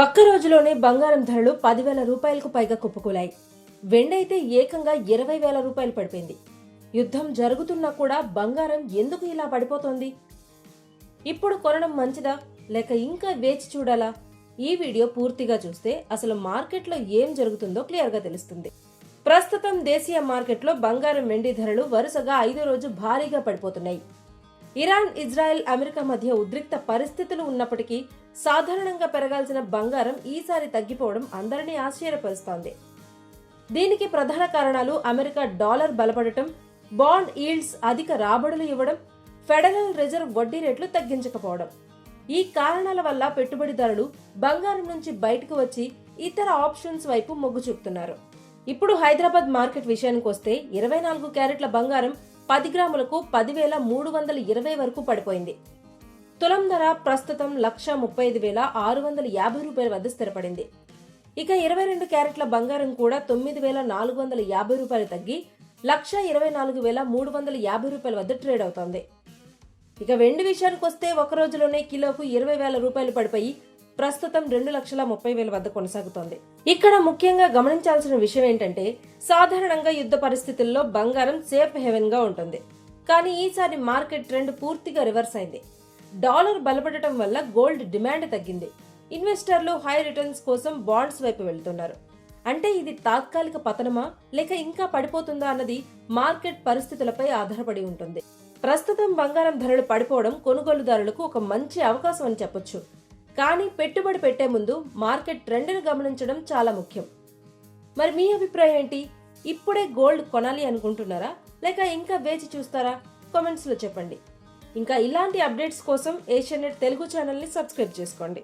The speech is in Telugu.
ఒక్క రోజులోనే బంగారం ధరలు 10,000 రూపాయలకు పైగా కుప్పకూలాయి. వెండైతే ఏకంగా 20,000 రూపాయలు పడిపోయింది. యుద్ధం జరుగుతున్నా కూడా బంగారం ఎందుకు ఇలా పడిపోతోంది? ఇప్పుడు కొనడం మంచిదా లేక ఇంకా వేచి చూడాలా? ఈ వీడియో పూర్తిగా చూస్తే అసలు మార్కెట్లో ఏం జరుగుతుందో క్లియర్గా తెలుస్తుంది. ప్రస్తుతం దేశీయ మార్కెట్లో బంగారం, వెండి ధరలు వరుసగా 5వ రోజు భారీగా పడిపోతున్నాయి. ఇరాన్, ఇజ్రాయెల్, అమెరికా మధ్య ఉద్రిక్త పరిస్థితులు ఉన్నప్పటికీ సాధారణంగా పెరగాల్సిన బంగారం ఈసారి తగ్గిపోవడం అందరినీ ఆశ్చర్యపరుస్తోంది. దీనికి ప్రధాన కారణాలు అమెరికా డాలర్ బలపడటం, బాండ్ ఈల్డ్స్ అధిక రాబడులు ఇవ్వడం, ఫెడరల్ రిజర్వ్ వడ్డీ రేట్లు తగ్గించకపోవడం. ఈ కారణాల వల్ల పెట్టుబడిదారులు బంగారం నుంచి బయటకు వచ్చి ఇతర ఆప్షన్స్ వైపు మొగ్గు చూపుతున్నారు. ఇప్పుడు హైదరాబాద్ మార్కెట్ విషయానికి వస్తే 24 క్యారెట్ల బంగారం 10 గ్రాములకు 10,320 వరకు పడిపోయింది. తులం ధర ప్రస్తుతం 1,35,650 రూపాయల వద్ద స్థిరపడింది. ఇక 22 క్యారెట్ల బంగారం కూడా 9,450 రూపాయలు తగ్గి 1,24,350 రూపాయల వద్ద ట్రేడ్ అవుతోంది. ఇక వెండి విషయానికి వస్తే ఒక రోజులోనే కిలోకు 20,000 రూపాయలు పడిపోయి ప్రస్తుతం 2,30,000 వద్ద కొనసాగుతోంది. ఇక్కడ ముఖ్యంగా గమనించాల్సిన విషయం ఏంటంటే, సాధారణంగా యుద్ధ పరిస్థితుల్లో బంగారం సేఫ్ హెవెన్ గా ఉంటుంది. కానీ ఈసారి మార్కెట్ ట్రెండ్ పూర్తిగా రివర్స్ అయింది. డాలర్ బలపడటం వల్ల గోల్డ్ డిమాండ్ తగ్గింది. ఇన్వెస్టర్లు హై రిటర్న్స్ కోసం బాండ్స్ వైపు వెళ్తున్నారు. అంటే ఇది తాత్కాలిక పతనమా లేక ఇంకా పడిపోతుందా అన్నది మార్కెట్ పరిస్థితులపై ఆధారపడి ఉంటుంది. ప్రస్తుతం బంగారం ధరలు పడిపోవడం కొనుగోలుదారులకు ఒక మంచి అవకాశం అని చెప్పొచ్చు. కానీ పెట్టుబడి పెట్టే ముందు మార్కెట్ ట్రెండ్ను గమనించడం చాలా ముఖ్యం. మరి మీ అభిప్రాయం ఏంటి? ఇప్పుడే గోల్డ్ కొనాలి అనుకుంటున్నారా లేక ఇంకా వేచి చూస్తారా? కామెంట్స్ లో చెప్పండి. ఇంకా ఇలాంటి అప్డేట్స్ కోసం ఏషియన్ నెట్ తెలుగు ఛానల్ ని సబ్స్క్రైబ్ చేసుకోండి.